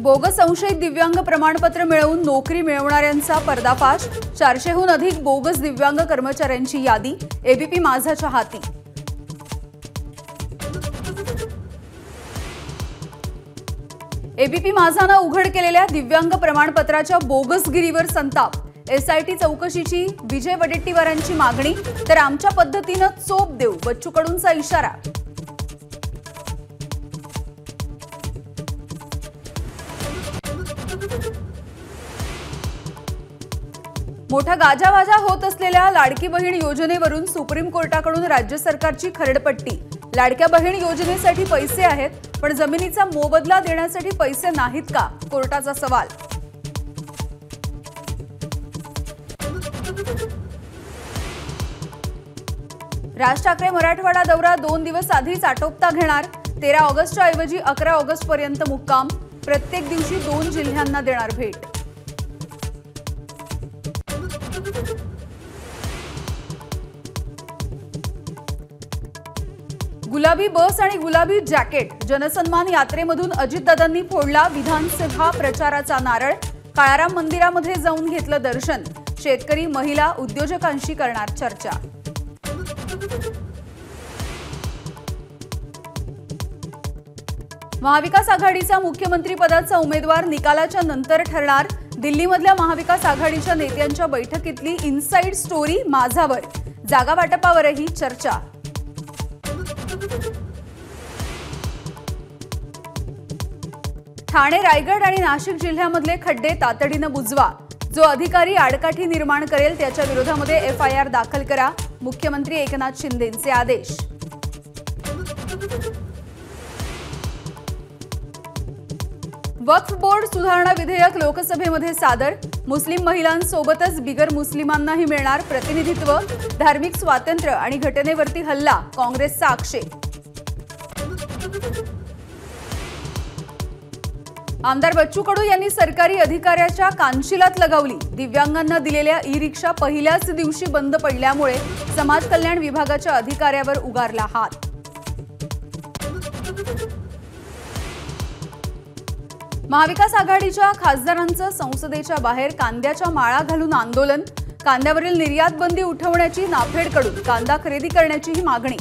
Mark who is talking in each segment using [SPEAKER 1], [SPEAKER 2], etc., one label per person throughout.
[SPEAKER 1] Bogus संशयित दिव्यांग प्रमाणपत्र मिळवून नोकरी मिळवणाऱ्यांचा पर्दाफाश। 400हून अधिक बोगस दिव्यांग कर्मचाऱ्यांची यादी एबीपी माझाच्या हाती। एबीपी माझाने उघड केलेल्या दिव्यांग प्रमाणपत्राच्या बोगसगिरीवर संताप। एसआयटी चौकशीची विजय वडेट्टीवारांची मागणी, तर आमच्या पद्धतीने चोप देऊ बच्चू कडूंचा इशारा। मोठा गाजावाजा होत असलेल्या लाडकी बहीण योजनेवरून सुप्रीम कोर्टाकडून राज्य सरकारची खरडपट्टी। लाडक्या बहीण योजनेसाठी पैसे आहेत, पण जमिनीचा मोबदला देण्यासाठी पैसे नाहीत का, कोर्टाचा सवाल। राज ठाकरे मराठवाडा दौरा 2 दिवस आधीच आटोपता घेणार। 13 ऑगस्टच्या ऐवजी 11 ऑगस्ट पर्यंत मुक्काम। प्रत्येक दिवशी 2 जिल्ह्यांना देणार भेट। गुलाबी बस आणि गुलाबी जॅकेट। जनसन्मान यात्रेमधून अजितदादांनी फोडला विधानसभा प्रचाराचा नारळ। काळाराम मंदिरामध्ये जाऊन घेतलं दर्शन। शेतकरी, महिला, उद्योजकांशी करणार चर्चा। महाविकास आघाडीचा मुख्यमंत्री पदाचा उमेदवार निकालाच्या नंतर ठरणार। दिल्लीमधल्या महाविकास आघाडीच्या नेत्यांच्या बैठकीतली इनसाइड स्टोरी माझावर। जागा वाटपावरही चर्चा। ठाणे, रायगड आणि नाशिक जिल्ह्यामधले खड्डे तातडीनं बुजवा। जो अधिकारी आडकाठी निर्माण करेल त्याच्या विरोधामध्ये एफआयआर दाखल करा। मुख्यमंत्री एकनाथ शिंदेंचे आदेश। वक्फ बोर्ड सुधारणा विधेयक लोकसभेमध्ये सादर। मुस्लिम महिलांसोबतच बिगर मुस्लिमांनाही मिळणार प्रतिनिधित्व। धार्मिक स्वातंत्र्य आणि घटनेवरती हल्ला, काँग्रेसचा आक्षेप। आमदार बच्चू कडू यांनी सरकारी अधिकाऱ्याच्या कानशिलात लगावली। दिव्यांगांना दिलेल्या ई-रिक्षा पहिल्याच दिवशी बंद पडल्यामुळे समाज कल्याण विभागाच्या अधिकाऱ्यावर उगारला हात। महाविकास आघाडीच्या खासदारांचं संसदेच्या बाहेर कांद्याच्या माळा घालून आंदोलन। कांद्यावरील निर्यात बंदी उठवण्याची नाफेडकडून कांदा खरेदी करण्याचीही मागणी।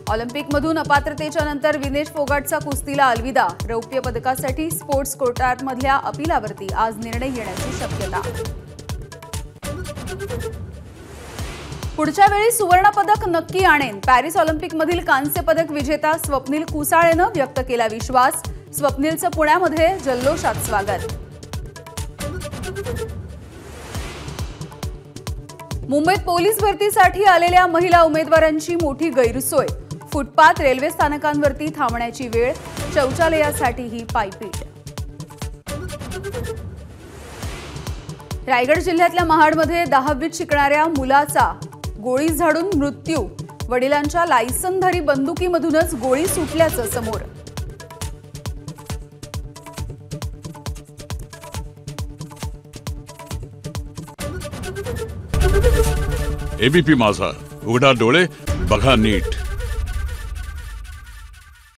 [SPEAKER 1] ऑलिम्पिकमधून अपात्रतेच्या नंतर विनेश फोगाटचा कुस्तीला अलविदा। रौप्य पदकासाठी स्पोर्ट्स कोर्टामधल्या अपीलावरती आज निर्णय येण्याची शक्यता। पुढच्या वेळी सुवर्ण पदक नक्की आणेन। पॅरिस ऑलिम्पिकमधील कांस्य पदक विजेता स्वप्नील कुसाळेनं व्यक्त केला विश्वास। स्वप्नीलचं पुण्यामध्ये जल्लोषात स्वागत। मुंबईत पोलीस भरतीसाठी आलेल्या महिला उमेदवारांची मोठी गैरसोय। फुटपाथ, रेल्वे स्थानकांवरती थांबण्याची वेळ। शौचालयासाठीही पायपीट। रायगड जिल्ह्यातल्या महाडमध्ये 10वीत शिकणाऱ्या मुलाचा गोळी झाडून मृत्यू। वडिलांच्या लायसनधारी बंदुकीमधूनच गोळी सुटल्याचं समोर।
[SPEAKER 2] एबीपी माझा, उघडा डोळे बघा नीट।